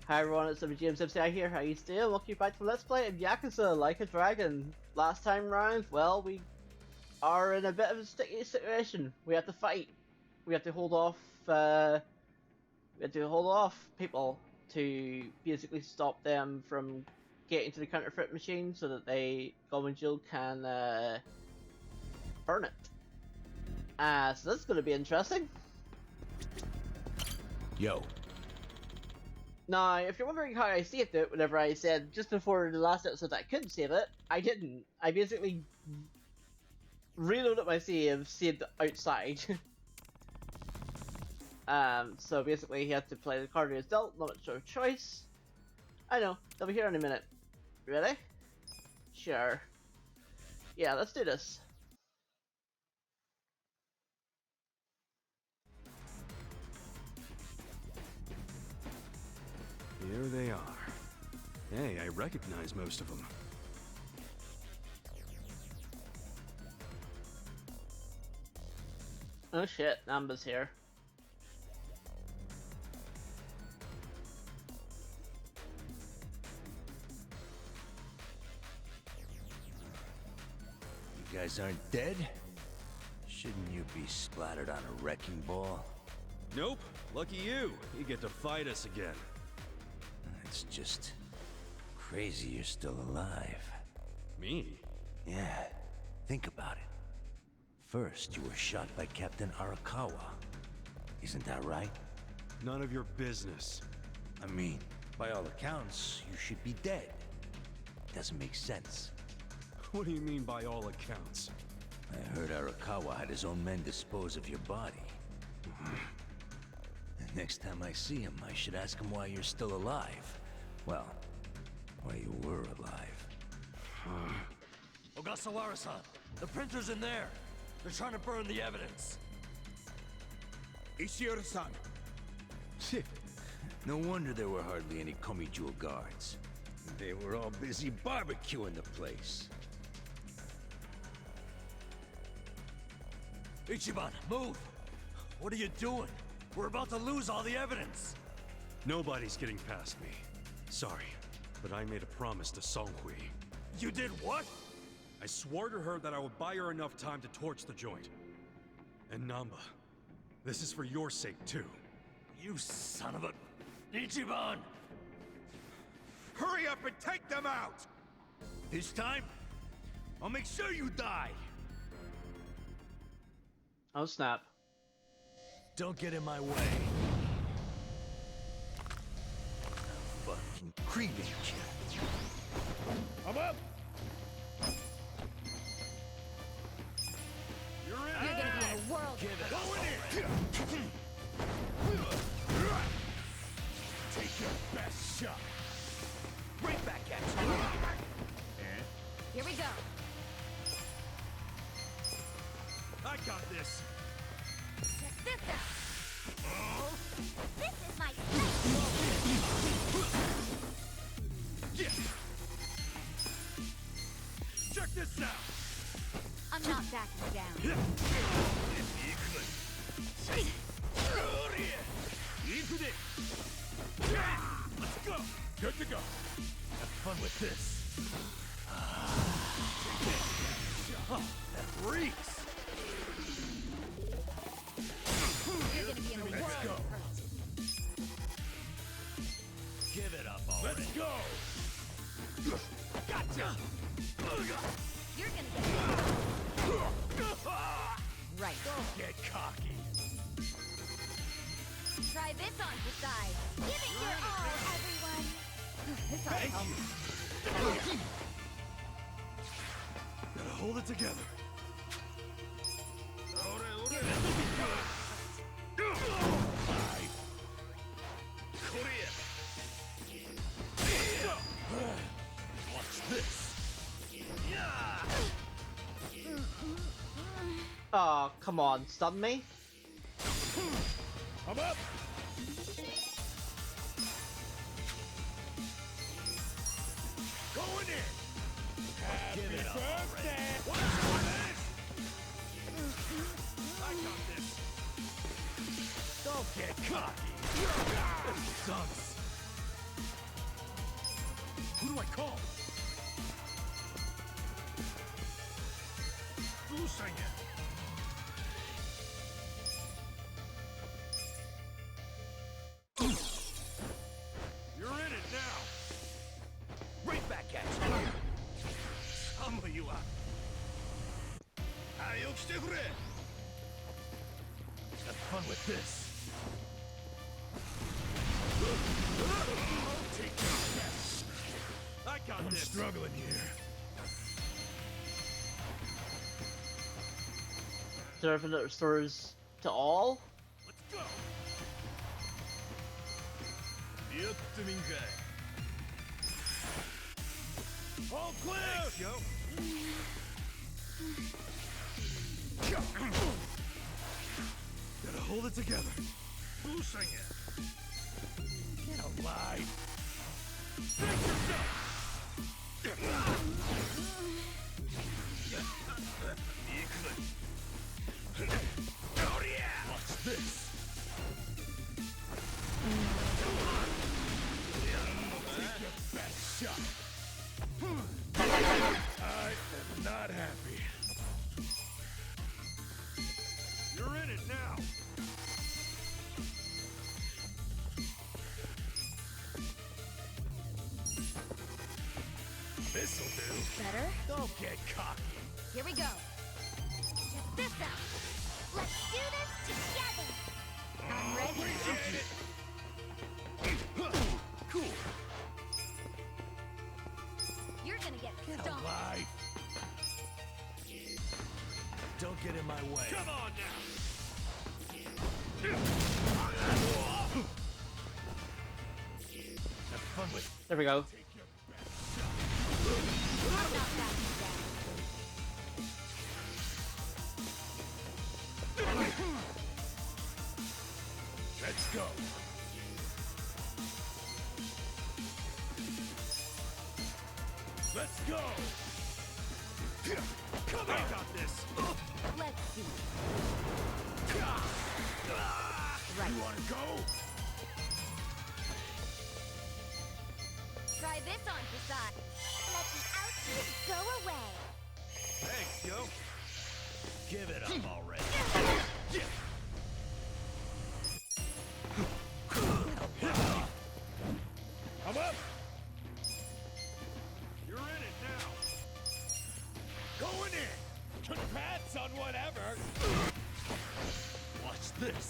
Hi everyone, it's James MCI here, how you doing? Welcome back to Let's Play of Yakuza Like a Dragon. Last time round, well, we are in a bit of a sticky situation. We have to fight. We have to hold off, people to basically stop them from getting to the counterfeit machine so that Gold Jill can, burn it. So this is going to be interesting. Yo. Now, if you're wondering how I saved it whenever I said just before the last episode that I couldn't save it, I didn't. I basically reloaded my save, saved outside. So basically he had to play the card he was dealt, not much of choice. I know, they'll be here in a minute. Ready? Sure. Yeah, let's do this. Here they are. Hey, I recognize most of them. Oh shit, Namba's here. You guys aren't dead? Shouldn't you be splattered on a wrecking ball? Nope. Lucky you. You get to fight us again. It's just crazy you're still alive. Me? Yeah, think about it. First, you were shot by Captain Arakawa. Isn't that right? None of your business. I mean, by all accounts, you should be dead. Doesn't make sense. What do you mean by all accounts? I heard Arakawa had his own men dispose of your body. And next time I see him, I should ask him why you're still alive. Well, why you were alive. Ogasawara-san, the printer's in there. They're trying to burn the evidence. Ishiura-san. No wonder there were hardly any Komijul guards. They were all busy barbecuing the place. Ichiban, move! What are you doing? We're about to lose all the evidence! Nobody's getting past me. Sorry, but I made a promise to Songhui. You did what? I swore to her that I would buy her enough time to torch the joint. And Namba, this is for your sake too. You son of a... Ichiban! Hurry up and take them out! This time, I'll make sure you die! Oh snap. Don't get in my way. Fucking cremate you. I'm up! You're in! You're gonna be in a world. Give it Go in here! Take your best shot! right back at you! Here we go. I got this! Check this out. This is my Yeah. Check this out! I'm not backing down. Let's go! Good to go. Have fun with this. That reeks! You're gonna be in a world. Let's go. Give it up already. Let's go! Gotcha! You're gonna get right. Don't get cocky. Try this on for size. Give it your all, everyone. This ought to help. Gotta hold it together. Watch this. Oh, come on, stun me? I'm up! Going in! Give it up Birthday! I got this. Don't get cocky. Sucks. Who do I call? Busanya. You're in it now. Right back at you. Humble you up. Have fun with this. Take this. I got I'm this. struggling here. Is there anything that restores to all? Let's go. All clear! Thanks, yo. Gotta hold it together. Busanya. Get alive. Oh yeah! What's this? Take your best shot. I am not happy. You're in it now. This'll do. Better? Don't get cocky. Here we go. Check this out. Let's do this together. I'm ready. Appreciate it. Cool. You're gonna get Get stomped. alive. Don't get in my way. Come on now. Have fun with. There we go. I'm not backing down. Let's go. Let's go. Come on. I got this. Let's see. Right. You wanna go? Try this on for size. Let the ouchies go away. Thanks, yo. Give it up already. I'm up. You're in it now. Going in. Congrats on whatever. Watch this.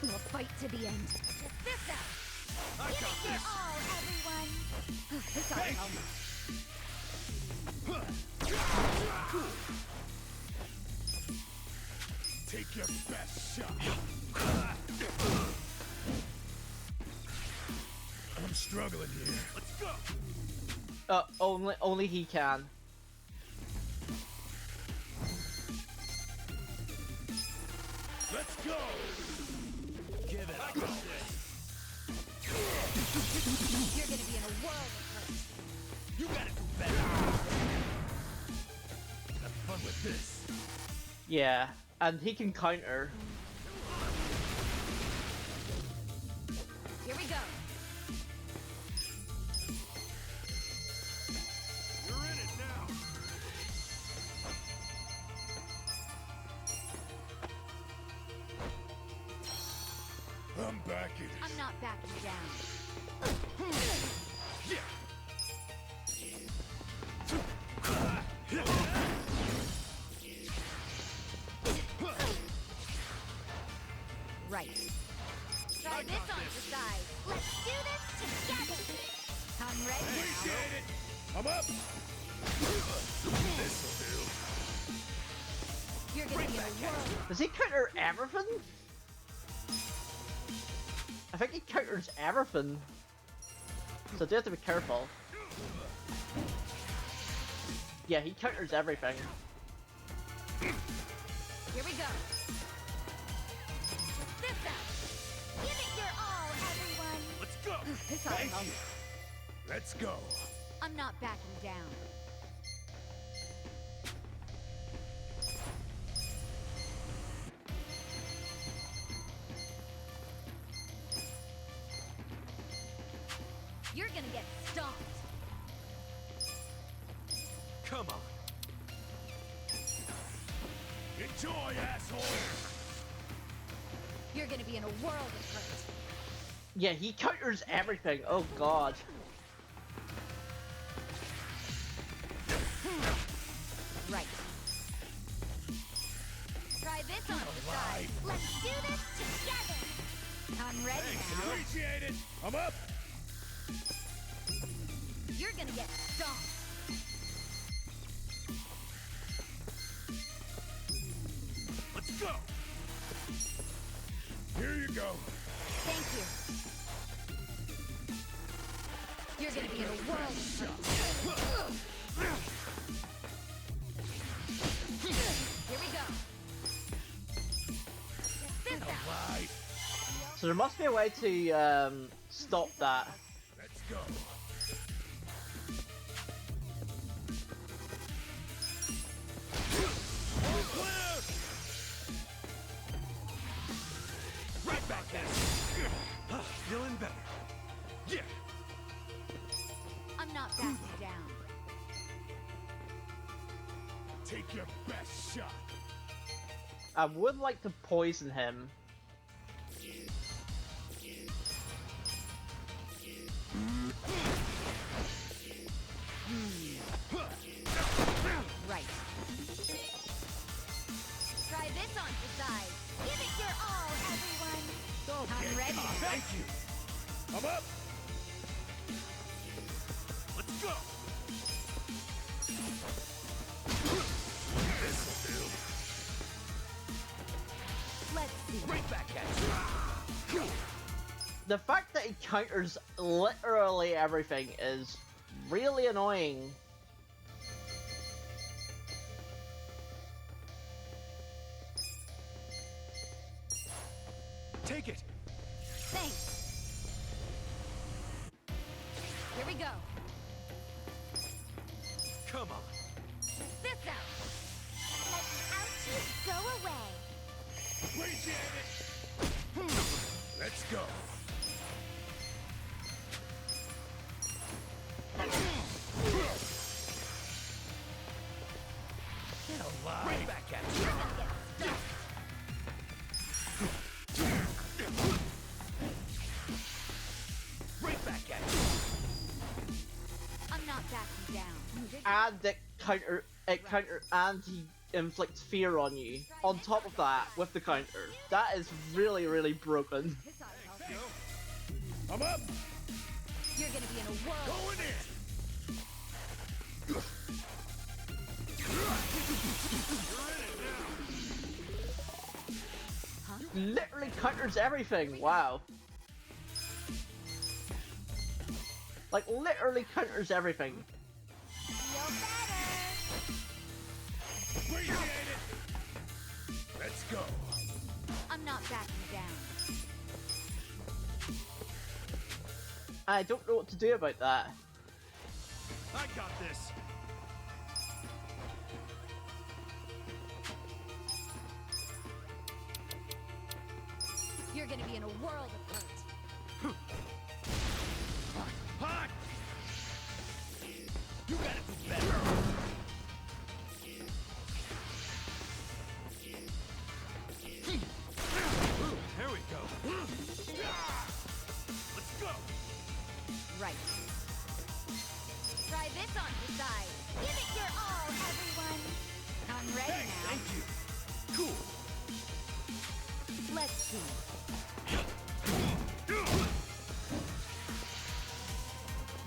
We'll fight to the end. Check this out. I Give got it your this. all, everyone. This ought to help. Take your best shot. I'm struggling here. Let's go. Only he can. Let's go. Give it up. You're gonna be in a world of hurt. You gotta do better. Have fun with this. Yeah, and he can counter. Here we go. You're in it now. I'm back in it. I'm not backing down. Right. Try this on for size. Let's do this together. I'm ready. Appreciate it. I'm up. This'll do. You're gonna be in a world. Does he counter everything? I think he counters everything. So do have to be careful. Yeah, he counters everything. Here we go. Check this out. Give it your all, everyone. Let's go. This ought to Thank help. you. Let's go. I'm not backing down. You're gonna get stomped. Come on. Enjoy, asshole! You're gonna be in a world of hurt. Yeah, he counters everything. Oh god. Right. Try this on the side. Let's do this together. I'm ready now. Appreciate it! I'm up! You're gonna get stomped. Let's go! Here you go! Thank you. You're gonna be in a world of hurt. Here we go. Get this out. Right, So there must be a way to stop that. let's go! All clear! Right back at it. Feeling better. Yeah. I'm not backing down. Take your best shot! I would like to poison him. Right. Try this on the side. Give it your all, everyone. I'm ready. Thank you! I'm up! Let's go! This'll do! Let's see. Right back at you! The fact that he counters literally everything is really annoying. Take it. Thanks. Here we go. Come on. This out. Let the ouchies go away. Appreciate it! Let's go! Get alive! Right back at you! You're gonna get stuck. Right back at you! I'm not backing down. And it counter and he inflicts fear on you. On top of that, with the counter. That is really, really broken. This ought to help. I'm up! You're gonna be in a world. Going in! Literally counters everything. Wow. Like literally counters everything. Feel better. Appreciate it! Let's go! I'm not backing down. I don't know what to do about that. I got this. You're gonna be in a world of hurt. Hot! You gotta do better! There we go. Let's go! Right. Try this on the side. Give it your all, everyone. I'm ready Hey, now. thank you! Cool! Let's see.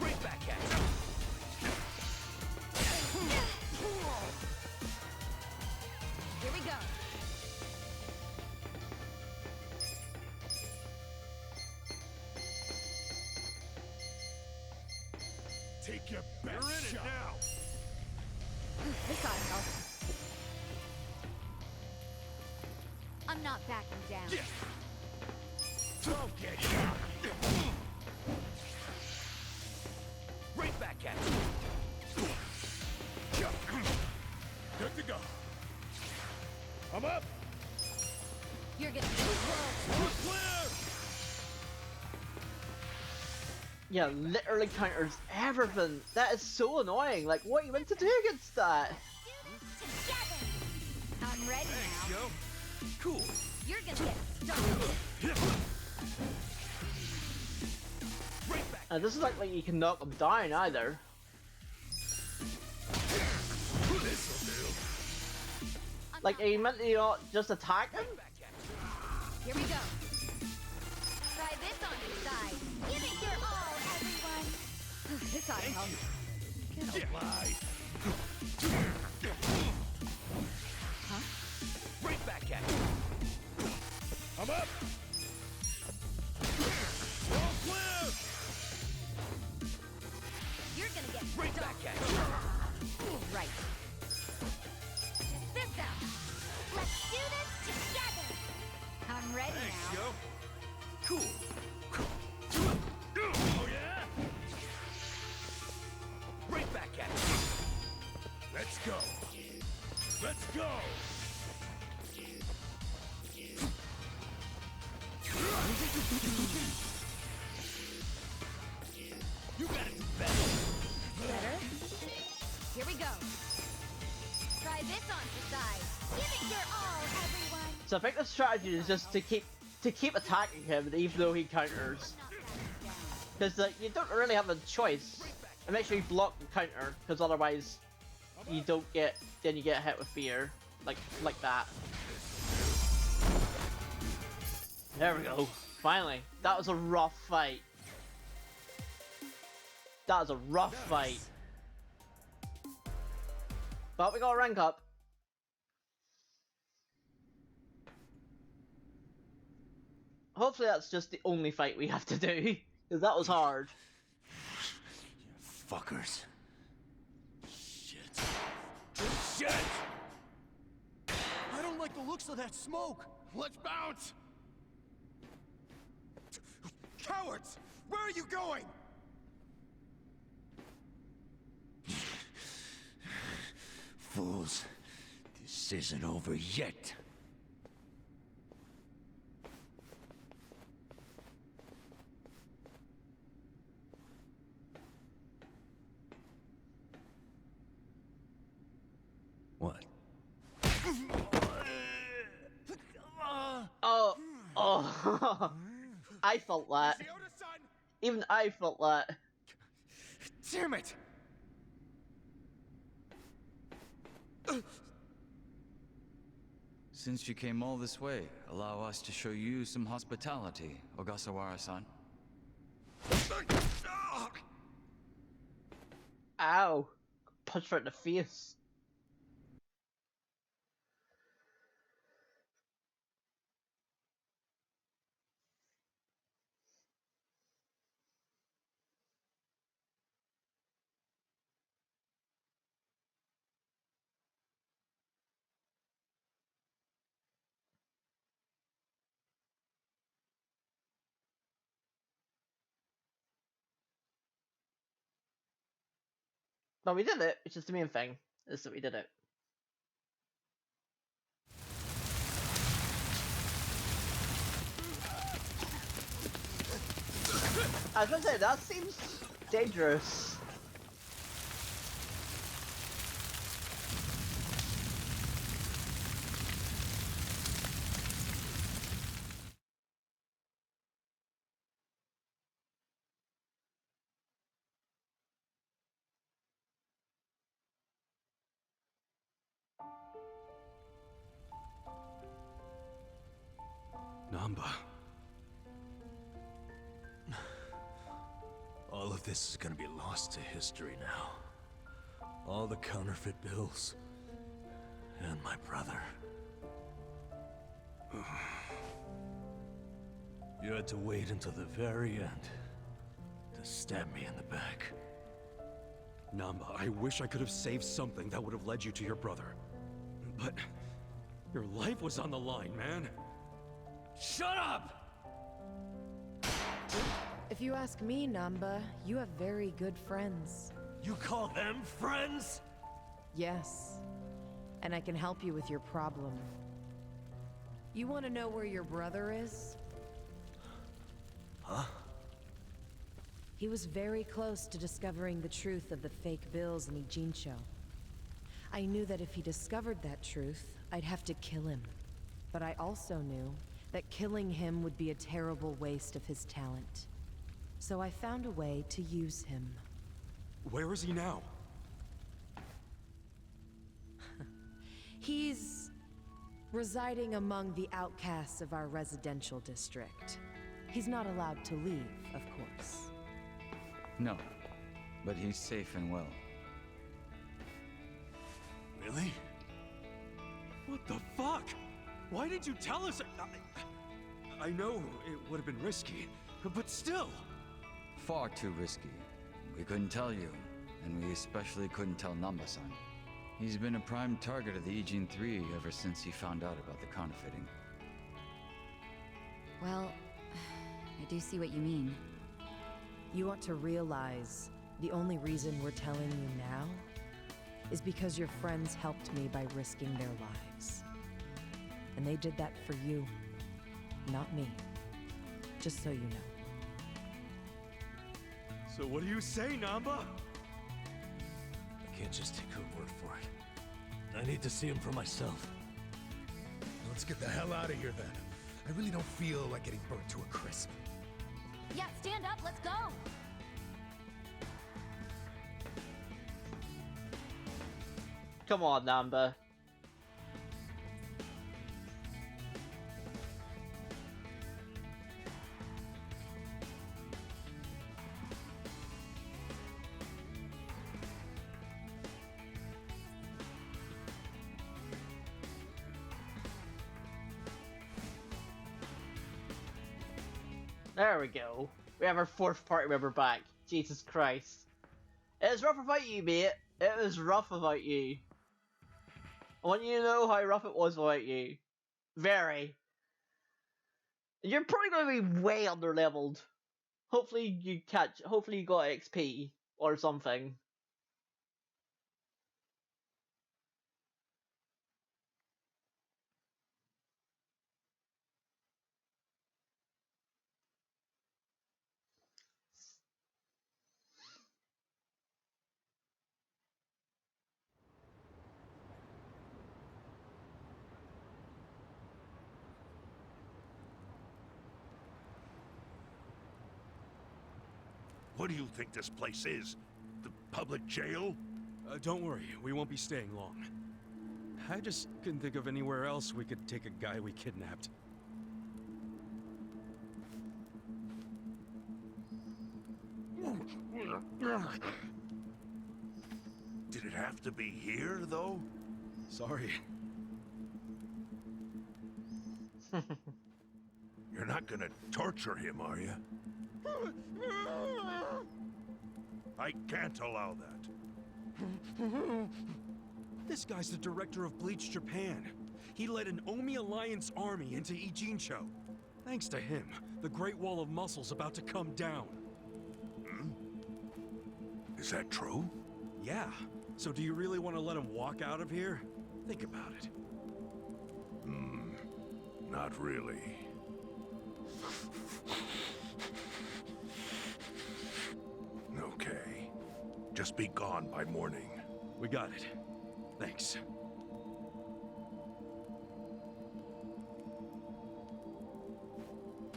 Right back at you! Here we go. Take your best You're in it shot! now. This ought to help. I'm not backing down. Yeah. Don't get shot! Right back at you! Good to go! I'm up! You're gonna be in a world. We're clear! Yeah, literally counters everything. That is so annoying. Like, what are you meant to do against that? Do this together. I'm ready Thanks, now. yo. Cool. You're gonna get started. And this is like you can knock them down either. Like, are you meant to not just attack him? Here we go. Try this on your side. Give it your all, everyone. This ought to help. Get alive. Huh? Right back at you. I'm up. All clear. You're gonna get Right back at you. right. Check this out. Let's do this together. I'm ready Thanks, now. yo. Cool. Oh yeah. Right back at you. Let's go. Let's go. You gotta do better. Better? Here we go. Try this on your side. Give it your all, everyone. So I think the strategy is just to keep attacking him even though he counters. Because like, you don't really have a choice. And make sure you block the counter, because otherwise you don't get, then you get hit with fear. Like that. There we go. Finally. That was a rough fight. That was a rough fight. But we got a rank up. Hopefully that's just the only fight we have to do, because that was hard. You fuckers. Shit. Shit! I don't like the looks of that smoke. Let's bounce. Cowards! Where are you going? Fools. This isn't over yet. What? Oh. I felt that. Yoda-san! Even I felt that. Damn it! Since you came all this way, allow us to show you some hospitality, Ogasawara-san. Ow. Punch her in the face. But we did it, which is the main thing, is that we did it. I was gonna say, that seems dangerous. Namba. All of this is gonna be lost to history now. All the counterfeit bills. And my brother. You had to wait until the very end to stab me in the back. Namba, I wish I could have saved something that would have led you to your brother. But your life was on the line, man. Shut up! If you ask me, Namba, you have very good friends. You call them friends? Yes. And I can help you with your problem. You want to know where your brother is? Huh? He was very close to discovering the truth of the fake bills in Ijincho. I knew that if he discovered that truth, I'd have to kill him. But I also knew that killing him would be a terrible waste of his talent. So I found a way to use him. Where is he now? He's residing among the outcasts of our residential district. He's not allowed to leave, of course. No, but he's safe and well. Really? What the fuck? Why did you tell us? I know it would have been risky, but still. Far too risky. We couldn't tell you, and we especially couldn't tell Namba-san. He's been a prime target of the Ijin 3 ever since he found out about the counterfeiting. Well, I do see what you mean. You ought to realize the only reason we're telling you now is because your friends helped me by risking their lives. And they did that for you, not me. Just so you know. So what do you say, Namba? I can't just take her word for it. I need to see him for myself. Let's get the hell out of here then. I really don't feel like getting burnt to a crisp. Yeah, stand up, let's go! Come on, Namba. There we go. We have our fourth party member back. Jesus Christ. It was rough without you, mate. It was rough without you. I want you to know how rough it was without you. Very. You're probably going to be way under leveled. Hopefully you got XP or something. What do you think this place is? The public jail? Don't worry, we won't be staying long. I just couldn't think of anywhere else we could take a guy we kidnapped. Did it have to be here, though? Sorry. You're not gonna torture him, are you? I can't allow that. This guy's the director of Bleach Japan. He led an Omi Alliance army into Ijincho. Thanks to him, the Great Wall of Muscle's about to come down. Is that true? Yeah. So do you really want to let him walk out of here? Think about it. Not really. Okay. Just be gone by morning. We got it. Thanks.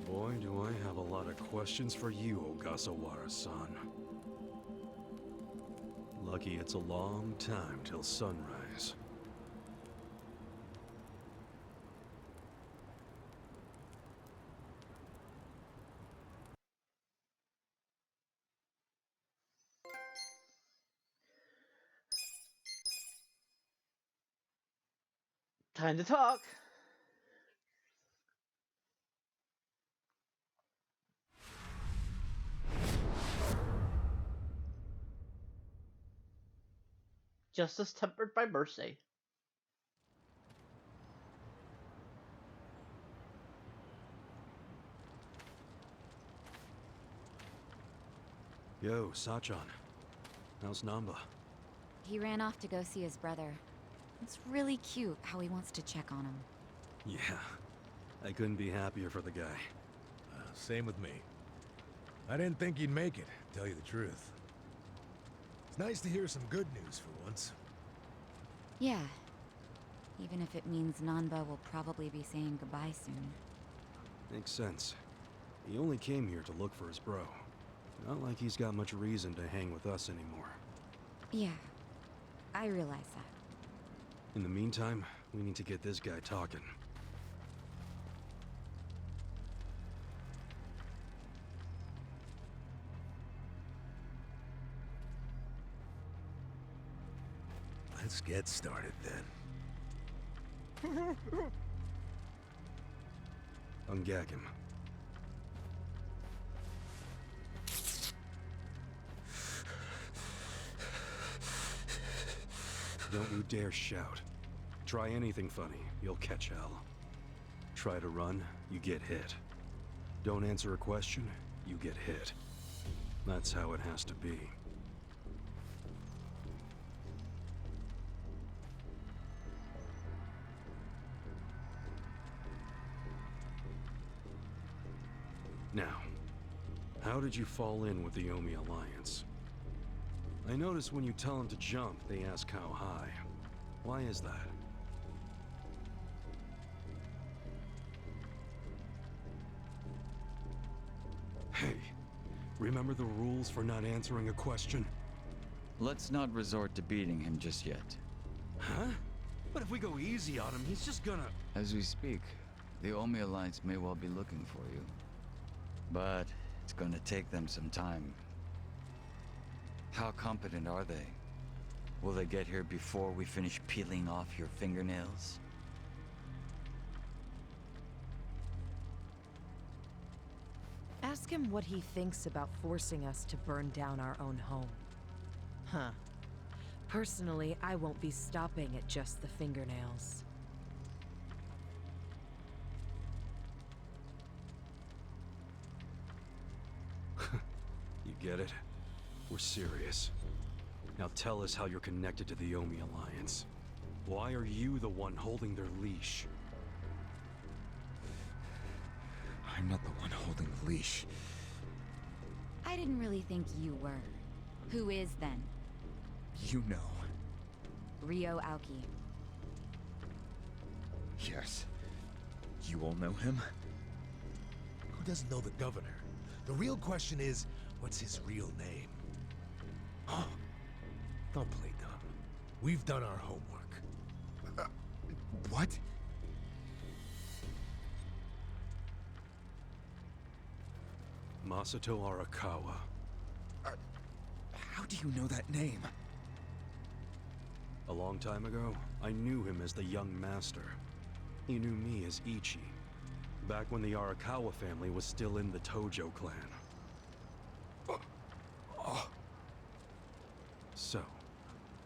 Boy, do I have a lot of questions for you, Ogasawara-san. Lucky it's a long time till sunrise. Time to talk. Justice tempered by mercy. Yo, Sachan. How's Namba? He ran off to go see his brother. It's really cute how he wants to check on him. Yeah. I couldn't be happier for the guy. Same with me. I didn't think he'd make it, to tell you the truth. It's nice to hear some good news for once. Yeah. Even if it means Nanba will probably be saying goodbye soon. Makes sense. He only came here to look for his bro. Not like he's got much reason to hang with us anymore. Yeah. I realize that. In the meantime, we need to get this guy talking. Let's get started then. Ungag him. Don't you dare shout. Try anything funny, you'll catch hell. Try to run, you get hit. Don't answer a question, you get hit. That's how it has to be. Now, how did you fall in with the Omi Alliance? I notice when you tell them to jump, they ask how high. Why is that? Hey, remember the rules for not answering a question? Let's not resort to beating him just yet. Huh? But if we go easy on him, he's just gonna... As we speak, the Omi Alliance may well be looking for you. But it's gonna take them some time. How competent are they? Will they get here before we finish peeling off your fingernails? Ask him what he thinks about forcing us to burn down our own home. Huh. Personally, I won't be stopping at just the fingernails. You get it? We're serious. Now tell us how you're connected to the Omi Alliance. Why are you the one holding their leash? I'm not the one holding the leash. I didn't really think you were. Who is then? You know. Ryo Aoki. Yes. You all know him? Who doesn't know the governor? The real question is, what's his real name? Oh, don't play dumb. We've done our homework. What? Masato Arakawa. How do you know that name? A long time ago, I knew him as the young master. He knew me as Ichi. Back when the Arakawa family was still in the Tojo clan. So,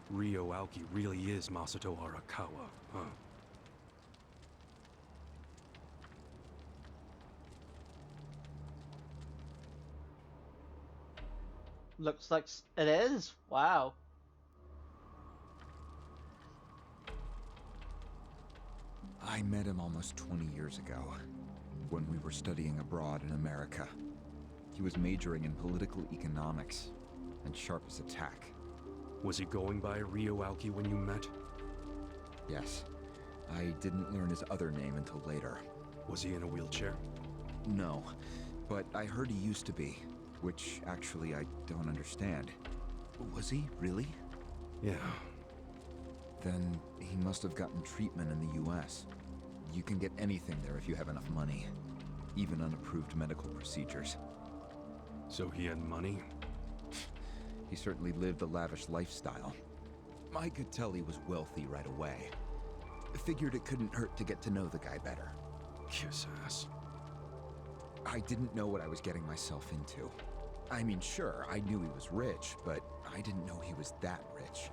Ryo Aoki really is Masato Arakawa, huh? Looks like it is. Wow. I met him almost 20 years ago, when we were studying abroad in America. He was majoring in political economics, and sharp as a tack. Was he going by Ryo Aoki when you met? Yes. I didn't learn his other name until later. Was he in a wheelchair? No, but I heard he used to be, which actually I don't understand. Was he, really? Yeah. Then he must have gotten treatment in the US. You can get anything there if you have enough money. Even unapproved medical procedures. So he had money? He certainly lived a lavish lifestyle. I could tell he was wealthy right away. Figured it couldn't hurt to get to know the guy better. Kiss ass. I didn't know what I was getting myself into. I mean, sure, I knew he was rich, but I didn't know he was that rich.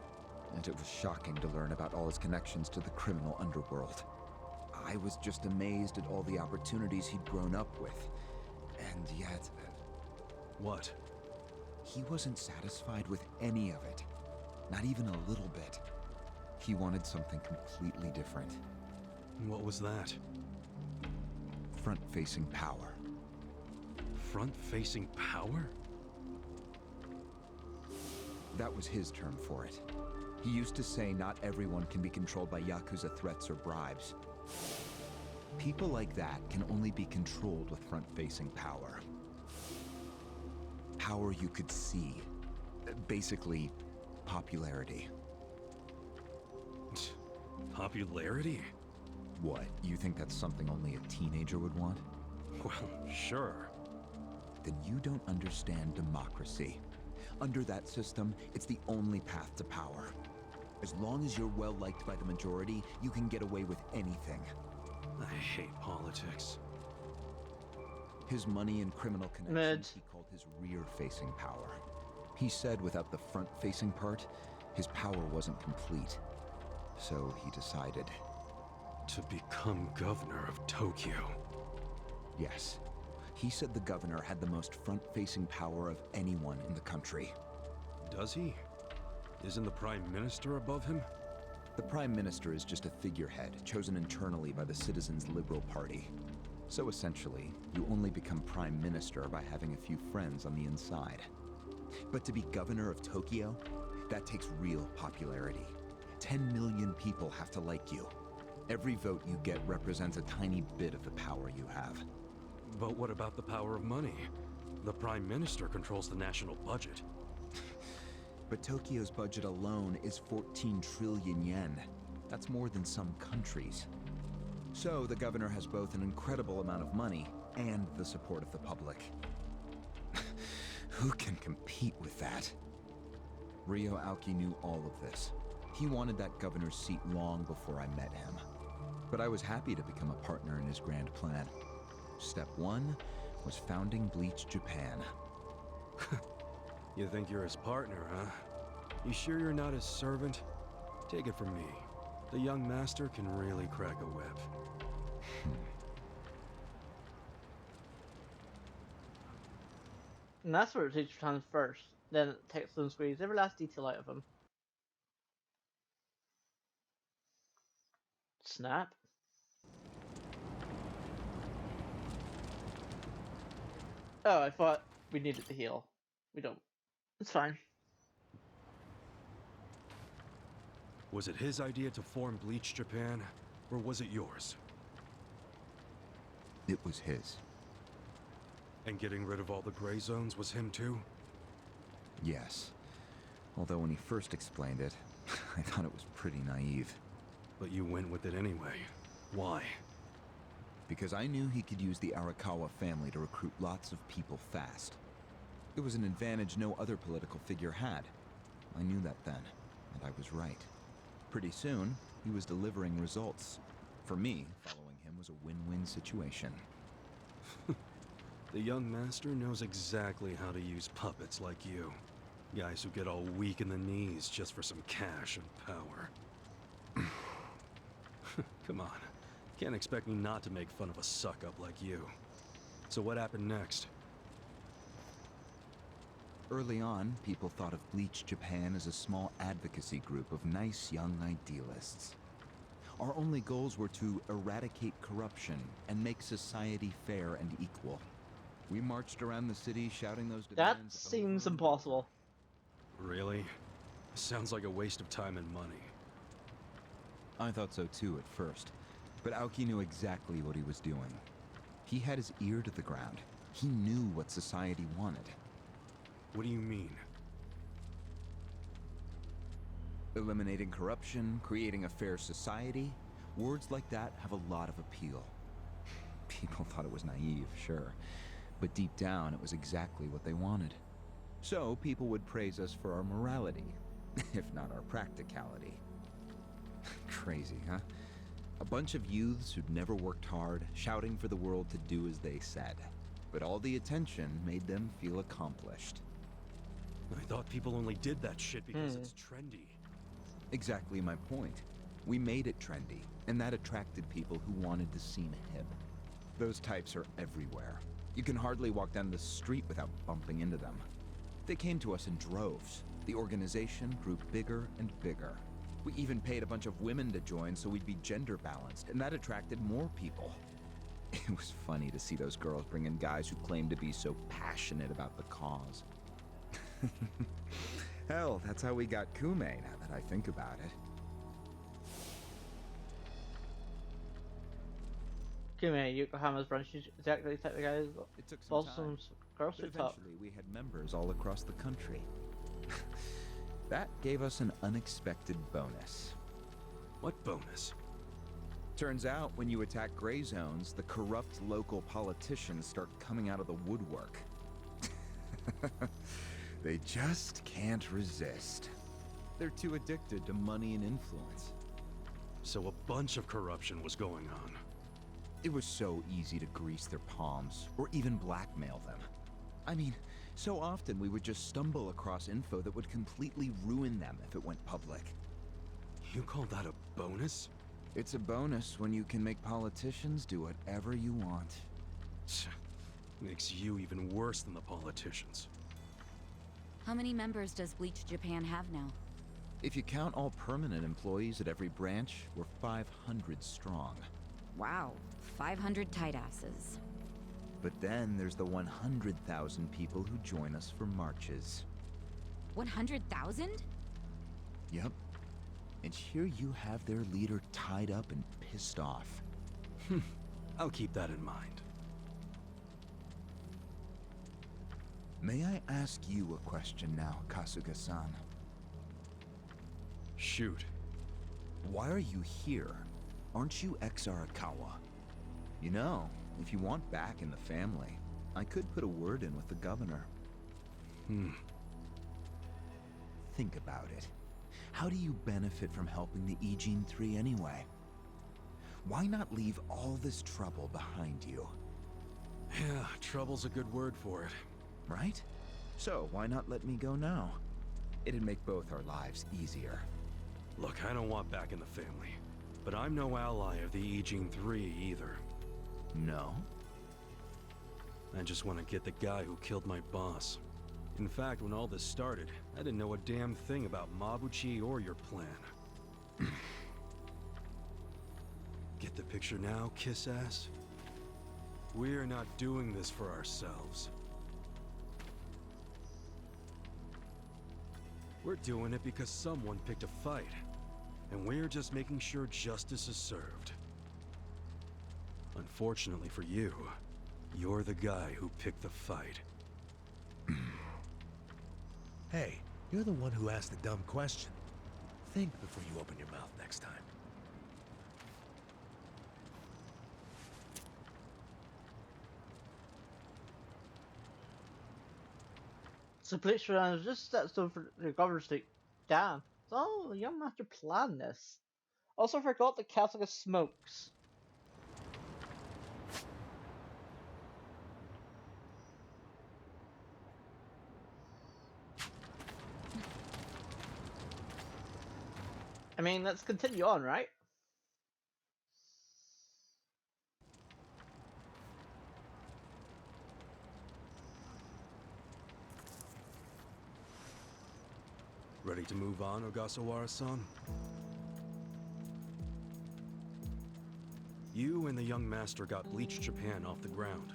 And it was shocking to learn about all his connections to the criminal underworld. I was just amazed at all the opportunities he'd grown up with. And yet... What? He wasn't satisfied with any of it. Not even a little bit. He wanted something completely different. What was that? Front-facing power. Front-facing power? That was his term for it. He used to say not everyone can be controlled by Yakuza threats or bribes. People like that can only be controlled with front-facing power. Power you could see. Basically, popularity. Popularity? What, you think that's something only a teenager would want? Well, sure. Then you don't understand democracy. Under that system, it's the only path to power. As long as you're well-liked by the majority, you can get away with anything. I hate politics. His money and criminal connections he called his rear-facing power. He said without the front-facing part, his power wasn't complete. So he decided... to become governor of Tokyo. Yes. He said the governor had the most front-facing power of anyone in the country. Does he? Isn't the Prime Minister above him? The Prime Minister is just a figurehead, chosen internally by the Citizens' Liberal Party. So essentially, you only become Prime Minister by having a few friends on the inside. But to be governor of Tokyo, that takes real popularity. 10 million people have to like you. Every vote you get represents a tiny bit of the power you have. But what about the power of money? The Prime Minister controls the national budget. But Tokyo's budget alone is 14 trillion yen. That's more than some countries. So the governor has both an incredible amount of money and the support of the public. Who can compete with that? Ryo Aoki knew all of this. He wanted that governor's seat long before I met him. But I was happy to become a partner in his grand plan. Step 1 was founding Bleach Japan. You think you're his partner, huh? You sure you're not his servant? Take it from me. The young master can really crack a whip. And that's where it takes your time first. Then it takes them squeeze every last detail out of him. Snap. Oh, I thought we needed to heal. We don't. It's fine. Was it his idea to form Bleach Japan, or was it yours? It was his. And getting rid of all the gray zones was him too? Yes. Although when he first explained it, I thought it was pretty naive. But you went with it anyway. Why? Because I knew he could use the Arakawa family to recruit lots of people fast. It was an advantage no other political figure had. I knew that then, and I was right. Pretty soon, he was delivering results. For me, following him was a win-win situation. The young master knows exactly how to use puppets like you. Guys who get all weak in the knees just for some cash and power. Come on. Can't expect me not to make fun of a suck-up like you. So what happened next? Early on, people thought of Bleach Japan as a small advocacy group of nice young idealists. Our only goals were to eradicate corruption and make society fair and equal. We marched around the city shouting those That demands. seems impossible. Really? Sounds like a waste of time and money. I thought so too at first, but Aoki knew exactly what he was doing. He had his ear to the ground. He knew what society wanted. What do you mean? Eliminating corruption, creating a fair society, words like that have a lot of appeal. People thought it was naive, sure, but deep down it was exactly what they wanted. So people would praise us for our morality, if not our practicality. Crazy, huh? A bunch of youths who'd never worked hard, shouting for the world to do as they said. But all the attention made them feel accomplished. I thought people only did that shit because it's trendy. Exactly my point. We made it trendy, and that attracted people who wanted to seem hip. Those types are everywhere. You can hardly walk down the street without bumping into them. They came to us in droves. The organization grew bigger and bigger. We even paid a bunch of women to join so we'd be gender balanced, and that attracted more people. It was funny to see those girls bring in guys who claimed to be so passionate about the cause. Hell, that's how we got Kume, now that I think about it. Kume, Yokohama's branch is exactly the type of guy who's It took some also time, some girls but to talk. eventually we had members all across the country. That gave us an unexpected bonus. What bonus? Turns out, when you attack gray zones, the corrupt local politicians start coming out of the woodwork. They just can't resist. They're too addicted to money and influence. So a bunch of corruption was going on. It was so easy to grease their palms, or even blackmail them. I mean, so often we would just stumble across info that would completely ruin them if it went public. You call that a bonus? It's a bonus when you can make politicians do whatever you want. Makes you even worse than the politicians. How many members does Bleach Japan have now? If you count all permanent employees at every branch, we're 500 strong. Wow, 500 tight asses. But then there's the 100,000 people who join us for marches. 100,000? Yep. And here you have their leader tied up and pissed off. I'll keep that in mind. May I ask you a question now, Kasuga-san? Shoot. Why are you here? Aren't you ex-Arakawa? You know, if you want back in the family, I could put a word in with the governor. Think about it. How do you benefit from helping the Ijin 3 anyway? Why not leave all this trouble behind you? Yeah, trouble's a good word for it. Right? So why not let me go now? It'd make both our lives easier. Look, I don't want back in the family. But I'm no ally of the Ijin 3 either. No? I just want to get the guy who killed my boss. In fact, when all this started, I didn't know a damn thing about Mabuchi or your plan. Get the picture now, kiss ass? We're not doing this for ourselves. We're doing it because someone picked a fight. And we're just making sure justice is served. Unfortunately for you, you're the guy who picked the fight. Hey, you're the one who asked the dumb question. Think before you open your mouth next time. So Bleach Run is just that stuff for the governor to take down. So the young master planned this. Also forgot that Kasuga smokes. I mean, let's continue on, right? Ready to move on, Ogasawara-san? You and the young master got Bleach Japan off the ground.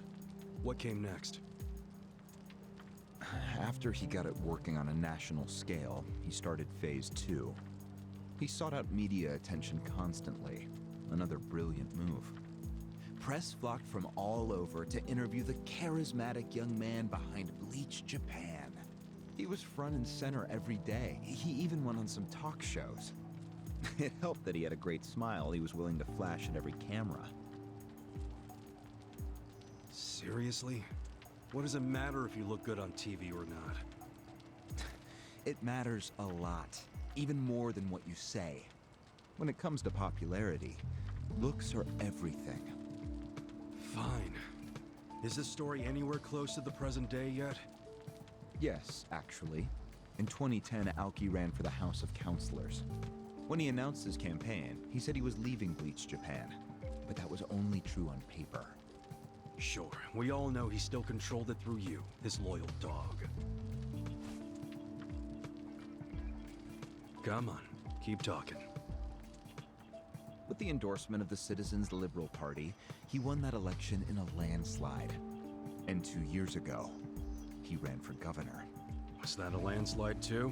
What came next? After he got it working on a national scale, he started Phase 2. He sought out media attention constantly. Another brilliant move. Press flocked from all over to interview the charismatic young man behind Bleach Japan. He was front and center every day. He even went on some talk shows. It helped that he had a great smile he was willing to flash at every camera. Seriously? What does it matter if you look good on TV or not? It matters a lot, even more than what you say. When it comes to popularity, looks are everything. Fine. Is this story anywhere close to the present day yet? Yes, actually. In 2010, Aoki ran for the House of Councilors. When he announced his campaign, he said he was leaving Bleach Japan. But that was only true on paper. Sure, we all know he still controlled it through you, his loyal dog. Come on, keep talking. With the endorsement of the Citizens Liberal Party, he won that election in a landslide. And 2 years ago, he ran for governor. Was that a landslide too?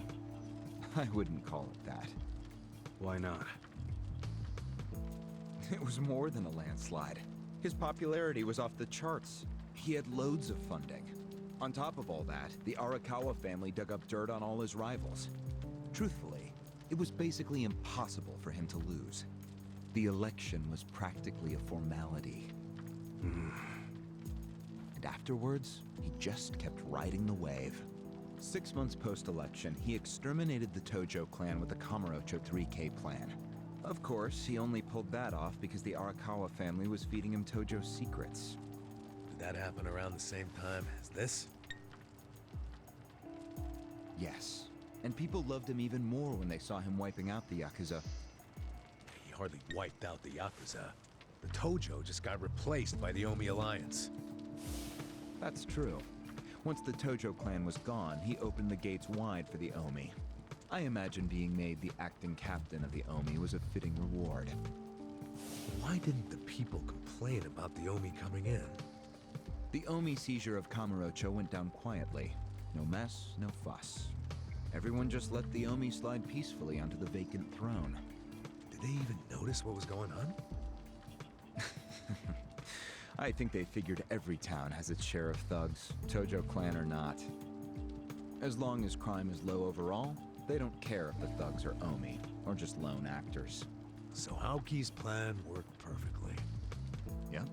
I wouldn't call it that. Why not? It was more than a landslide. His popularity was off the charts. He had loads of funding. On top of all that, the Arakawa family dug up dirt on all his rivals. Truthfully, it was basically impossible for him to lose. The election was practically a formality. And afterwards, he just kept riding the wave. 6 months post-election, he exterminated the Tojo clan with the Kamurocho 3K plan. Of course, he only pulled that off because the Arakawa family was feeding him Tojo secrets. Did that happen around the same time as this? Yes. And people loved him even more when they saw him wiping out the Yakuza. He hardly wiped out the Yakuza. The Tojo just got replaced by the Omi Alliance. That's true. Once the Tojo clan was gone, he opened the gates wide for the Omi. I imagine being made the acting captain of the Omi was a fitting reward. Why didn't the people complain about the Omi coming in? The Omi seizure of Kamurocho went down quietly. No mess, no fuss. Everyone just let the Omi slide peacefully onto the vacant throne. Did they even notice what was going on? I think they figured every town has its share of thugs, Tojo clan or not. As long as crime is low overall, they don't care if the thugs are Omi, or just lone actors. So Aoki's plan worked perfectly. Yep.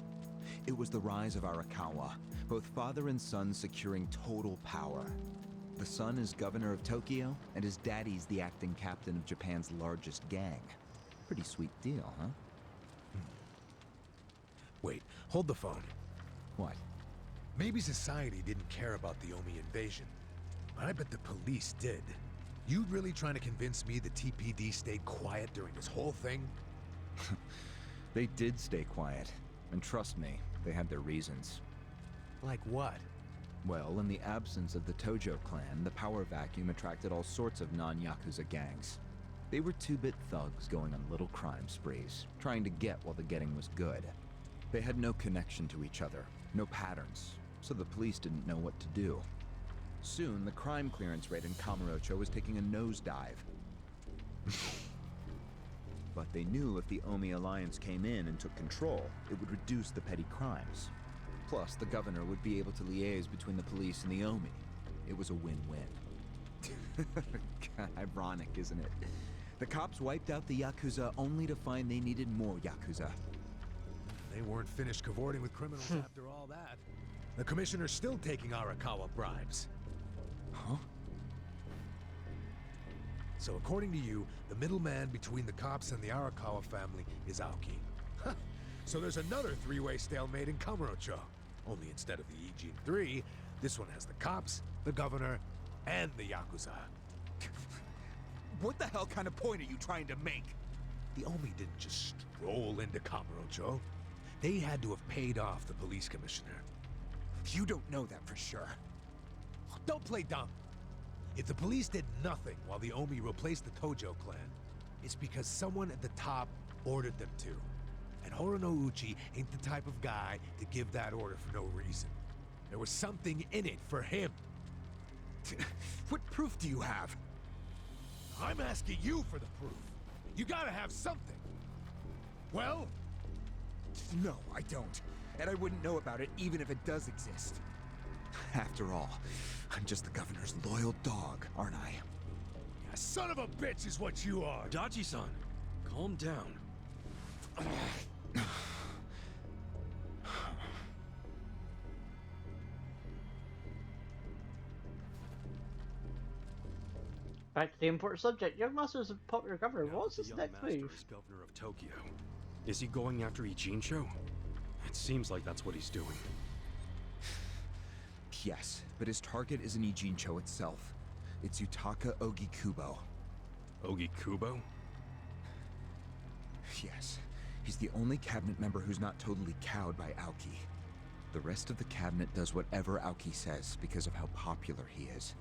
It was the rise of Arakawa, both father and son securing total power. The son is governor of Tokyo, and his daddy's the acting captain of Japan's largest gang. Pretty sweet deal, huh? Wait, hold the phone. What? Maybe society didn't care about the Omi invasion, but I bet the police did. You really trying to convince me the TPD stayed quiet during this whole thing? They did stay quiet, and trust me, they had their reasons. Like what? Well, in the absence of the Tojo clan, the power vacuum attracted all sorts of non-Yakuza gangs. They were two-bit thugs going on little crime sprees, trying to get while the getting was good. They had no connection to each other, no patterns, so the police didn't know what to do. Soon, the crime clearance rate in Kamurocho was taking a nosedive. But they knew if the Omi Alliance came in and took control, it would reduce the petty crimes. Plus, the governor would be able to liaise between the police and the Omi. It was a win-win. Ironic, isn't it? The cops wiped out the Yakuza only to find they needed more Yakuza. They weren't finished cavorting with criminals after all that. The commissioner's still taking Arakawa bribes. Huh? So according to you, the middleman between the cops and the Arakawa family is Aoki. So there's another three-way stalemate in Kamurocho. Only instead of the Ijin 3, this one has the cops, the governor, and the Yakuza. What the hell kind of point are you trying to make? The Omi didn't just stroll into Kamurocho. They had to have paid off the police commissioner. You don't know that for sure. Don't play dumb. If the police did nothing while the Omi replaced the Tojo clan, it's because someone at the top ordered them to. And Horonouchi ain't the type of guy to give that order for no reason. There was something in it for him. What proof do you have? I'm asking you for the proof. You gotta have something. Well? No, I don't. And I wouldn't know about it even if it does exist. After all, I'm just the governor's loyal dog, aren't I? Yeah, son of a bitch is what you are. Dachi-san, calm down. Back to the important subject. Young Master's a popular governor. Now What's the his young next master move? is governor of Tokyo. Is he going after Ijincho? It seems like that's what he's doing. Yes, but his target isn't Ijincho itself. It's Yutaka Ogikubo. Ogikubo? Yes, he's the only cabinet member who's not totally cowed by Aoki. The rest of the cabinet does whatever Aoki says because of how popular he is.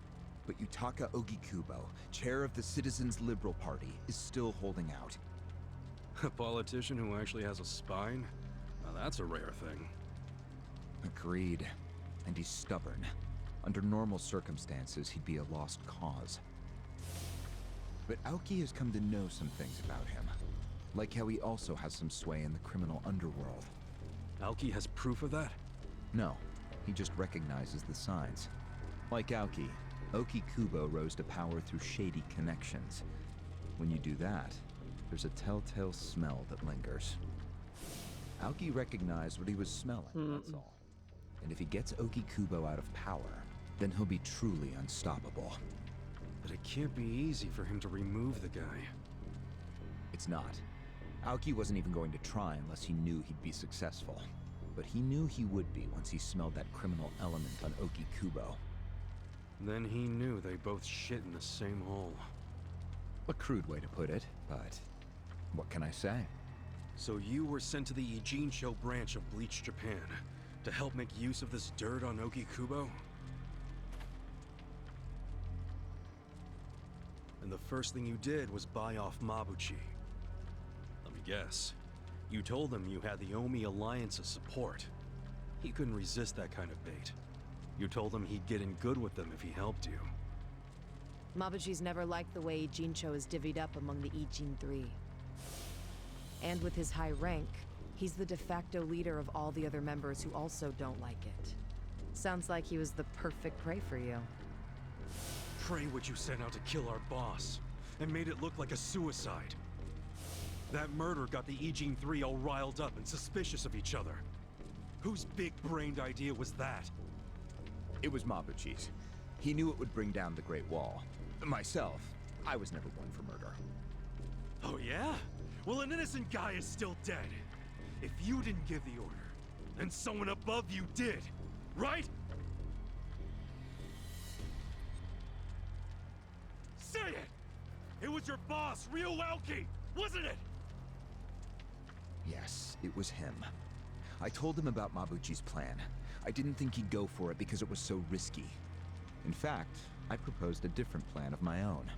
But Yutaka Ogikubo, chair of the Citizens Liberal Party, is still holding out. A politician who actually has a spine? Now that's a rare thing. Agreed. And he's stubborn. Under normal circumstances, he'd be a lost cause. But Aoki has come to know some things about him. Like how he also has some sway in the criminal underworld. Aoki has proof of that? No, he just recognizes the signs. Like Aoki, Oki Kubo rose to power through shady connections. When you do that, there's a telltale smell that lingers. Aoki recognized what he was smelling, that's all. And if he gets Oki Kubo out of power, then he'll be truly unstoppable. But it can't be easy for him to remove the guy. It's not. Aoki wasn't even going to try unless he knew he'd be successful. But he knew he would be once he smelled that criminal element on Oki Kubo. Then he knew they both shit in the same hole. A crude way to put it, but what can I say? So you were sent to the Ijincho branch of Bleach Japan to help make use of this dirt on Oki Kubo? And the first thing you did was buy off Mabuchi. Let me guess. You told him you had the Omi Alliance's support. He couldn't resist that kind of bait. You told him he'd get in good with them if he helped you. Mabuchi's never liked the way Ijincho is divvied up among the Ijin Three. And with his high rank, he's the de facto leader of all the other members who also don't like it. Sounds like he was the perfect prey for you. Prey what you sent out to kill our boss, and made it look like a suicide. That murder got the Ijin Three all riled up and suspicious of each other. Whose big-brained idea was that? It was Mabuchi's. He knew it would bring down the Great Wall. Myself, I was never one for murder. Oh yeah? Well, an innocent guy is still dead. If you didn't give the order, then someone above you did, right? Say it! It was your boss, Ryo Aoki, wasn't it? Yes, it was him. I told him about Mabuchi's plan. I didn't think he'd go for it because it was so risky. In fact, I proposed a different plan of my own.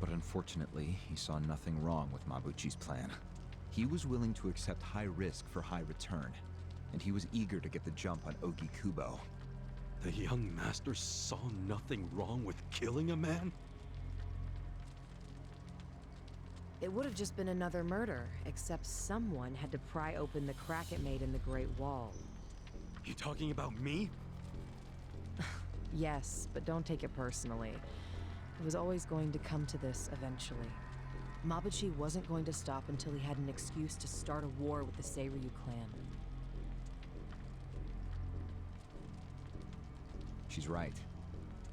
But unfortunately, he saw nothing wrong with Mabuchi's plan. He was willing to accept high risk for high return, and he was eager to get the jump on Oki Kubo. The young master saw nothing wrong with killing a man? It would have just been another murder, except someone had to pry open the crack it made in the Great Wall. You talking about me? Yes, but don't take it personally. It was always going to come to this eventually. Mabuchi wasn't going to stop until he had an excuse to start a war with the Seiryu clan. She's right.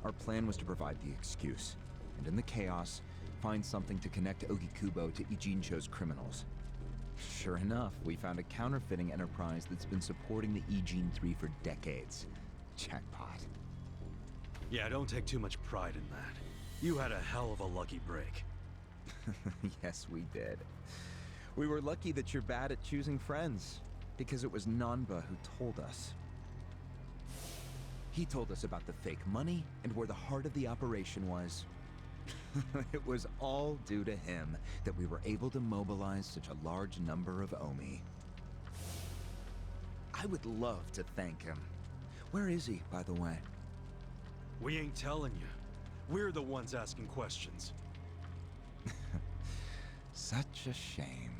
Our plan was to provide the excuse, and in the chaos, find something to connect Oki Kubo to Ijincho's criminals. Sure enough, we found a counterfeiting enterprise that's been supporting the Ijin 3 for decades. Jackpot. Yeah, don't take too much pride in that. You had a hell of a lucky break. Yes, we did. We were lucky that you're bad at choosing friends, because it was Nanba who told us. He told us about the fake money and where the heart of the operation was. It was all due to him that we were able to mobilize such a large number of Omi. I would love to thank him. Where is he, by the way? We ain't telling you. We're the ones asking questions. Such a shame.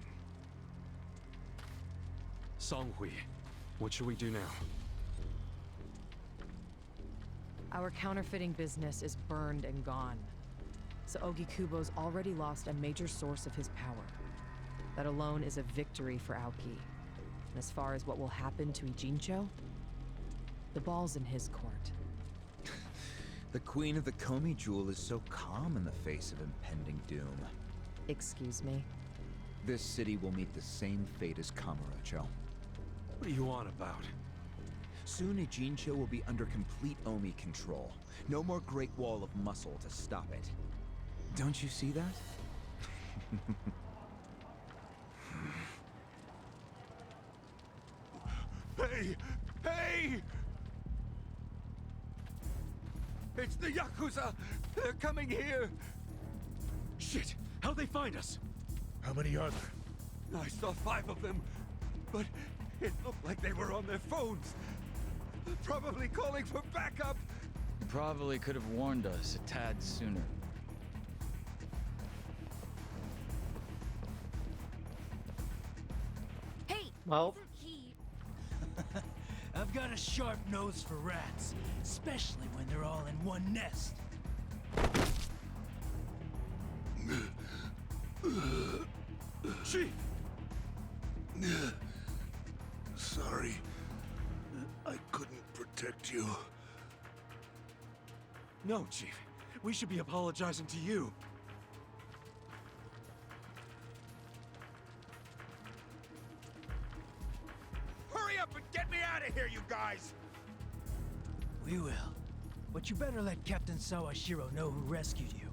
Songhui, what should we do now? Our counterfeiting business is burned and gone. So Oki Kubo's already lost a major source of his power. That alone is a victory for Aoki. And as far as what will happen to Ijincho, the ball's in his court. The Queen of the Komi Jewel is so calm in the face of impending doom. Excuse me? This city will meet the same fate as Kamurocho. What are you on about? Soon Ijincho will be under complete Omi control. No more Great Wall of muscle to stop it. Don't you see that? Hey! Hey! It's the Yakuza! They're coming here! Shit! How'd they find us? How many are there? I saw 5 of them, but it looked like they were on their phones. Probably calling for backup. Probably could have warned us a tad sooner. Well, Key. I've got a sharp nose for rats, especially when they're all in one nest. Chief! Sorry. I couldn't protect you. No, Chief. We should be apologizing to you. Hurry up and get me out of here, you guys! We will. But you better let Captain Sawashiro know who rescued you.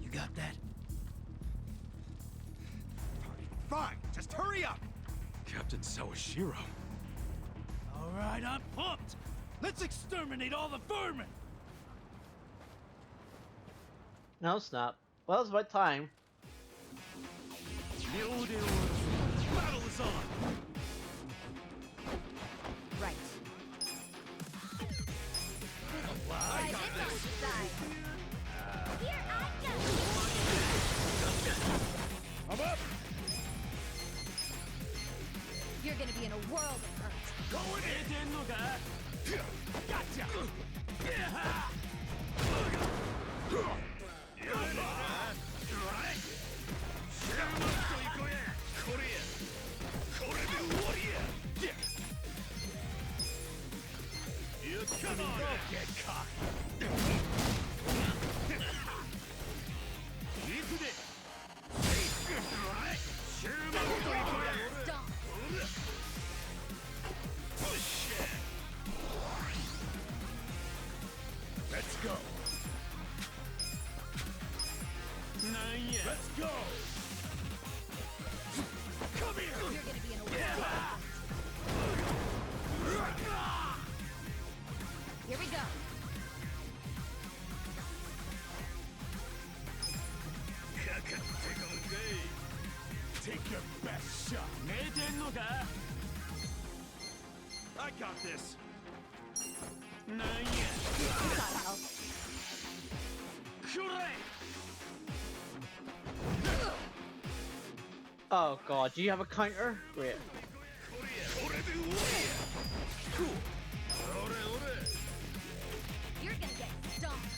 You got that? Fine, just hurry up! Captain Sawashiro. All right, I'm pumped. Let's exterminate all the vermin. no, stop. Well, it's about time. Battle is on. Right. Try this on your side. Here I come. I'm up! You're gonna be in a world of hurt. Going in! Gotcha! Come on, get cocky. Stomp. Let's go! Let's go. Come here! You're gonna be in a world of hurt. Here we go. Take your best shot. I got this! Gotta help. Oh god, do you have a counter? Great. You're gonna get stomped.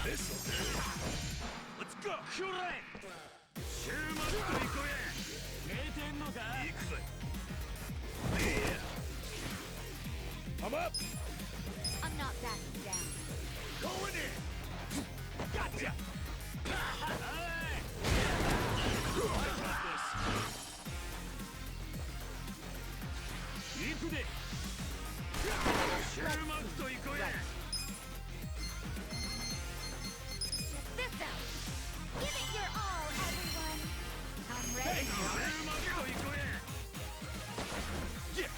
This'll do! Let's go! I'm up! I'm not backing down. Going in! Gotcha! I got this! Check this out. Give it your all, everyone. I'm ready. Yeah.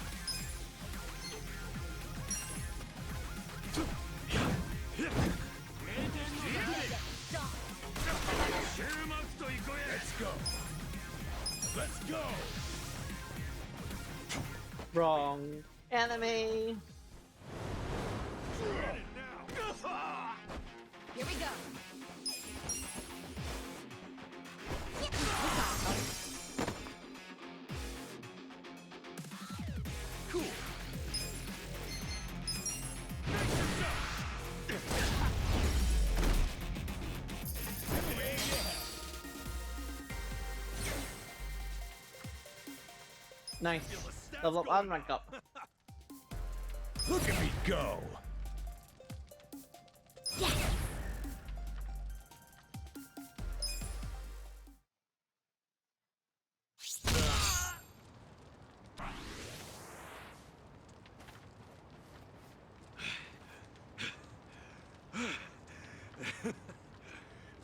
You're gonna get stomped. Let's go! Let's go! Wrong. Enemy. Get it now! Here we go. Cool! Nice. Level up and rank up. Look at me go!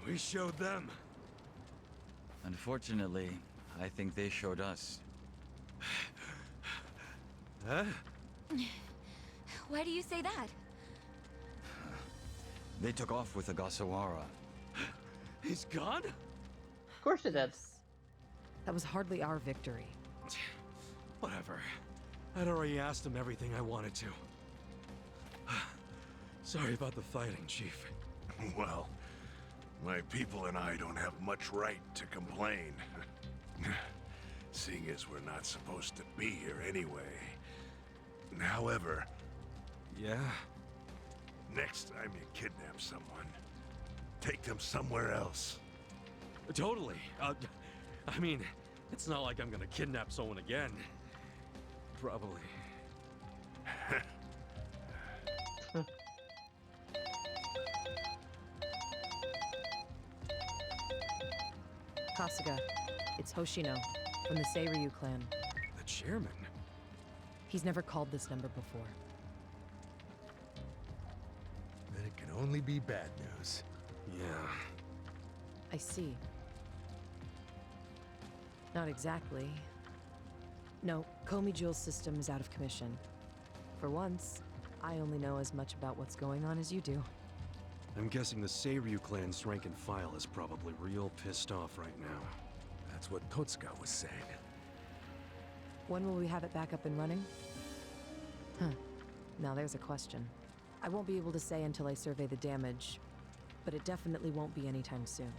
We showed them. Unfortunately, I think they showed us. Huh? Why do you say that? They took off with Ogasawara. He's gone? Of course it did. That was hardly our victory. Whatever. I'd already asked him everything I wanted to. Sorry about the fighting, Chief. Well, My people and I don't have much right to complain. Seeing as we're not supposed to be here anyway. However, Yeah? next time you kidnap someone, take them somewhere else. Totally. I mean, it's not like I'm gonna kidnap someone again. Probably. Kasuga, it's Hoshino, from the Seiryu clan. The chairman? He's never called this number before. Then it can only be bad news. Yeah. I see. Not exactly. No, Komi Jewel's system is out of commission. For once, I only know as much about what's going on as you do. I'm guessing the Seiryu clan's rank and file is probably real pissed off right now. That's what Totsuka was saying. When will we have it back up and running? Huh. Now there's a question. I won't be able to say until I survey the damage, but it definitely won't be anytime soon.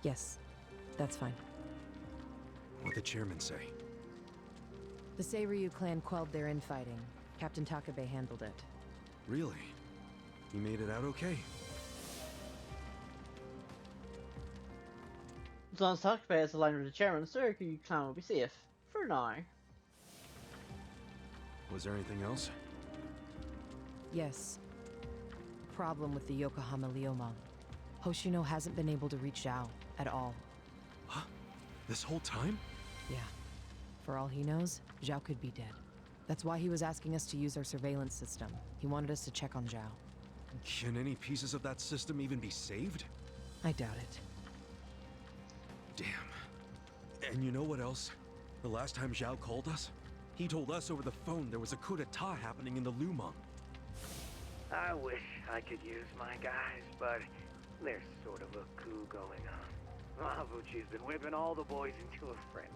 Yes, that's fine. What'd the chairman say? The Seiryu clan quelled their infighting. Captain Takabe handled it. Really? He made it out okay? As long as Takabe is aligned with the chairman, the Suruku clan will be safe. For now. Was there anything else? Yes. Problem with the Yokohama Liomang. Hoshino hasn't been able to reach Zhao at all. Huh? This whole time? Yeah. For all he knows, Zhao could be dead. That's why he was asking us to use our surveillance system. He wanted us to check on Zhao. Can any pieces of that system even be saved? I doubt it. Damn. And you know what else? The last time Zhao called us, he told us over the phone there was a coup d'etat happening in the Lumang. I wish I could use my guys, but there's sort of a coup going on. Mabuchi's been whipping all the boys into a frenzy.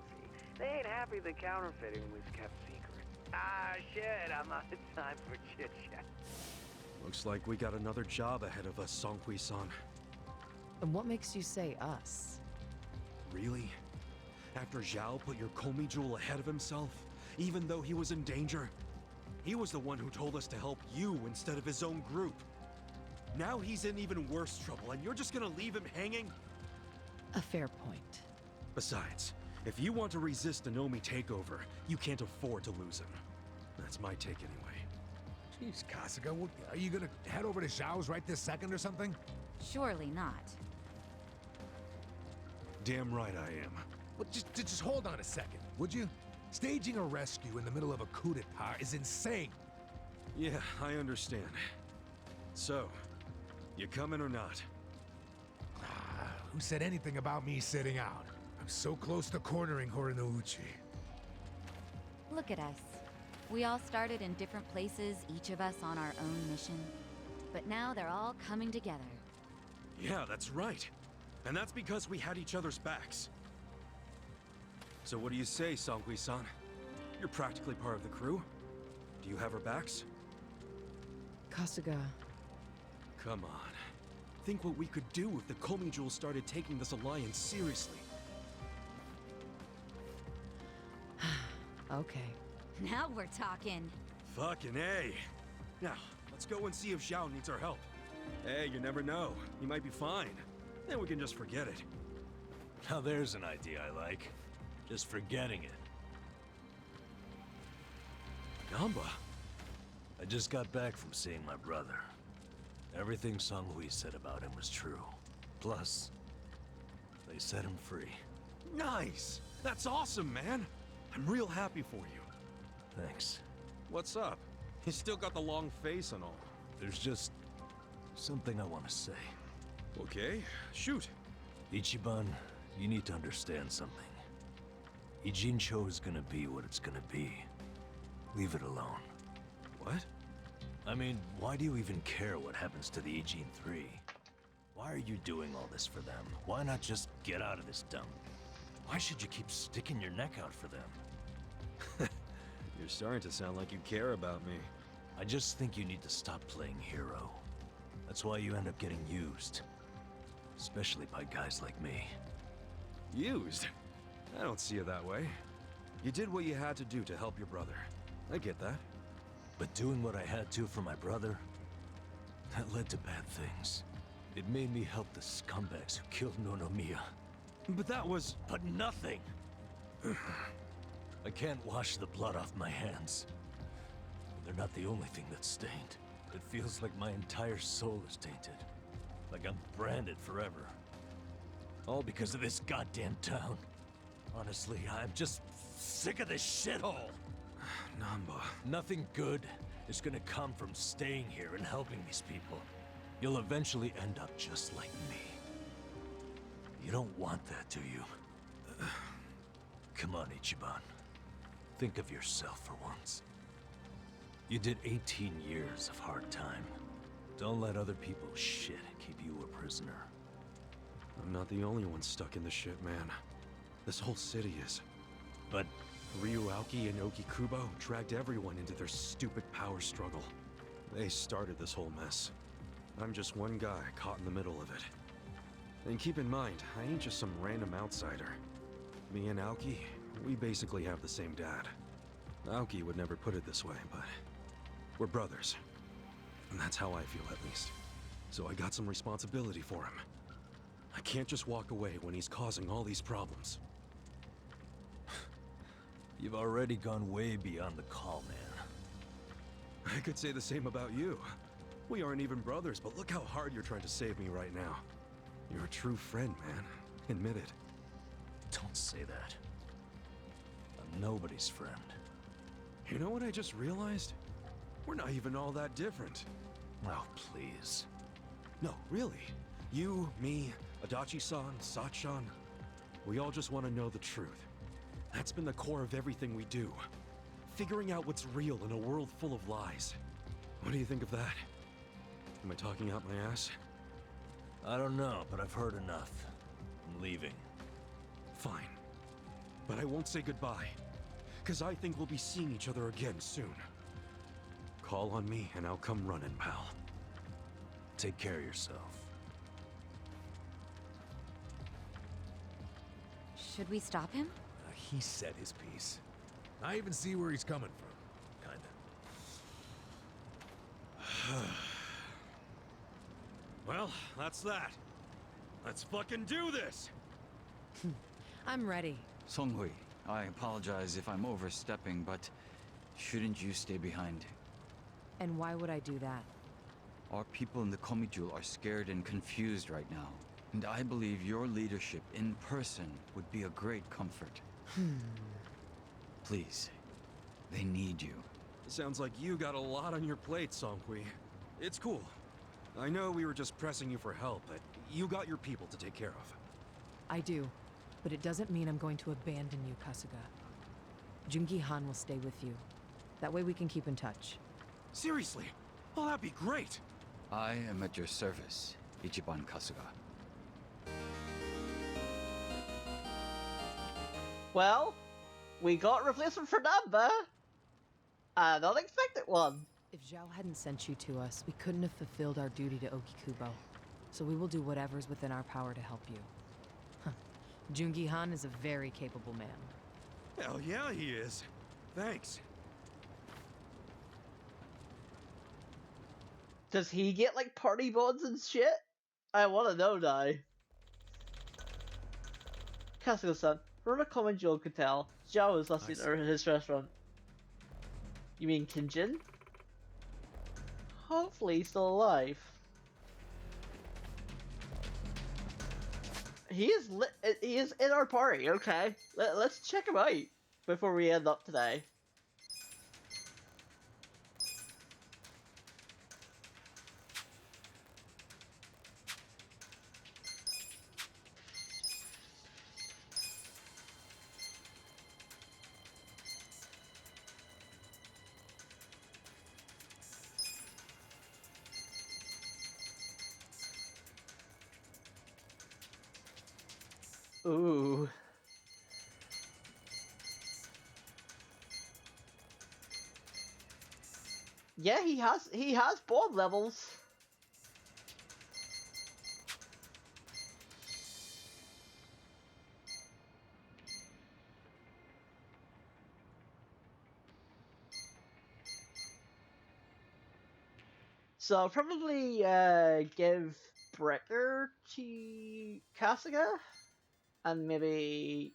They ain't happy the counterfeiting was kept secret. Ah, shit, I'm out of time for chit-chat. Looks like we got another job ahead of us, Songhui-san. And what makes you say us? Really? After Zhao put your Komi Jewel ahead of himself, even though he was in danger? He was the one who told us to help you instead of his own group. Now he's in even worse trouble, and you're just gonna leave him hanging? A fair point. Besides, if you want to resist the Nomi takeover, you can't afford to lose him. That's my take anyway. Jeez, Kasuga, are you gonna head over to Zhao's right this second or something? Surely not. Damn right I am. Well, just hold on a second, would you? Staging a rescue in the middle of a coup d'etat is insane. Yeah, I understand. So, you coming or not? Who said anything about me sitting out? I'm so close to cornering Horinouchi. Look at us. We all started in different places, each of us on our own mission. But now they're all coming together. Yeah, that's right. And that's because we had each other's backs. So what do you say, Songhui-san? You're practically part of the crew. Do you have our backs? Kasuga. Come on. Think what we could do if the Komi Jewel started taking this alliance seriously. Okay. Now we're talking. Fucking A. Now, let's go and see if Zhao needs our help. Hey, you never know. He might be fine. Then we can just forget it. Now there's an idea I like. Just forgetting it. Gamba? I just got back from seeing my brother. Everything Songhui said about him was true. Plus, they set him free. Nice! That's awesome, man! I'm real happy for you. Thanks. What's up? You still got the long face and all. There's just something I want to say. Okay, shoot. Ichiban, you need to understand something. Ijincho is gonna be what it's gonna be. Leave it alone. What? I mean, why do you even care what happens to the Ijin 3? Why are you doing all this for them? Why not just get out of this dump? Why should you keep sticking your neck out for them? You're starting to sound like you care about me. I just think you need to stop playing hero. That's why you end up getting used. Especially by guys like me. Used? I don't see it that way. You did what you had to do to help your brother. I get that. But doing what I had to for my brother, that led to bad things. It made me help the scumbags who killed Nonomiya. But that was... But nothing! I can't wash the blood off my hands. But they're not the only thing that's stained. It feels like my entire soul is tainted. Like I'm branded forever. All because of this goddamn town. Honestly, I'm just sick of this shithole. Namba. Nothing good is gonna come from staying here and helping these people. You'll eventually end up just like me. You don't want that, do you? Come on, Ichiban. Think of yourself for once. You did 18 years of hard time. Don't let other people's shit keep you a prisoner. I'm not the only one stuck in the shit, man. This whole city is. But Ryuauki and Okikubo dragged everyone into their stupid power struggle. They started this whole mess. I'm just one guy caught in the middle of it. And keep in mind, I ain't just some random outsider. Me and Aoki, we basically have the same dad. Aoki would never put it this way, but we're brothers. And that's how I feel, at least. So I got some responsibility for him. I can't just walk away when he's causing all these problems. You've already gone way beyond the call, man. I could say the same about you. We aren't even brothers, but look how hard you're trying to save me right now. You're a true friend, man. Admit it. Don't say that. I'm nobody's friend. You know what I just realized? We're not even all that different. Oh, please. No, really. You, me, Adachi-san, Sachan. We all just want to know the truth. That's been the core of everything we do. Figuring out what's real in a world full of lies. What do you think of that? Am I talking out my ass? I don't know, but I've heard enough. I'm leaving. Fine. But I won't say goodbye. Because I think we'll be seeing each other again soon. Call on me and I'll come running, pal. Take care of yourself. Should we stop him? He said his piece. I even see where he's coming from. Kinda. Well, that's that. Let's fucking do this! I'm ready. Songhui, I apologize if I'm overstepping, but shouldn't you stay behind? And why would I do that? Our people in the Komijul are scared and confused right now. And I believe your leadership in person would be a great comfort. Please, they need you. Sounds like you got a lot on your plate, Songhui. It's cool. I know we were just pressing you for help, but you got your people to take care of. I do, but it doesn't mean I'm going to abandon you, Kasuga. Jungi Han will stay with you. That way we can keep in touch. Seriously? Oh, that'd be great! I am at your service, Ichiban Kasuga. Well, we got a replacement for Namba. An unexpected one. If Zhao hadn't sent you to us, we couldn't have fulfilled our duty to Okikubo. So we will do whatever's within our power to help you. Huh. Jungi Han is a very capable man. Hell yeah, he is. Thanks. Does he get like party bods and shit? I want to know now. Kasuga-san, run a common Joel could tell. Zhao is listening to his restaurant. You mean Kinjin? Hopefully he's still alive. He is in our party, okay. Let's check him out before we end up today. Ooh. Yeah, he has bond levels. So I'll probably give Brecker to Kasuga, and maybe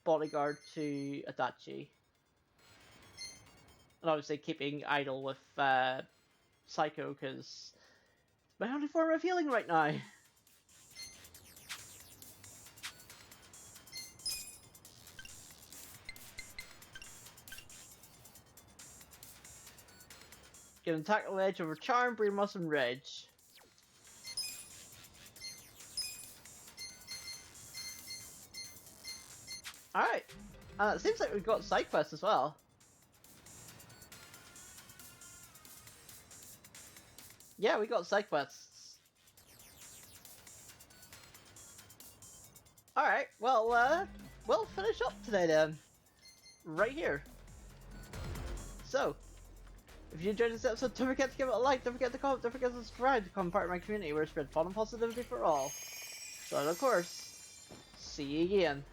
Bodyguard to Adachi. And obviously keeping Idol with Psycho, because it's my only form of healing right now. Get an tackle edge over Charm, Breedmoss, and Rage. Alright. It seems like we've got side quests as well. Yeah, we got side quests. Alright, well, we'll finish up today then. Right here. So, if you enjoyed this episode, don't forget to give it a like, don't forget to comment, don't forget to subscribe to become part of my community where I spread fun and positivity for all. So, and of course, see you again.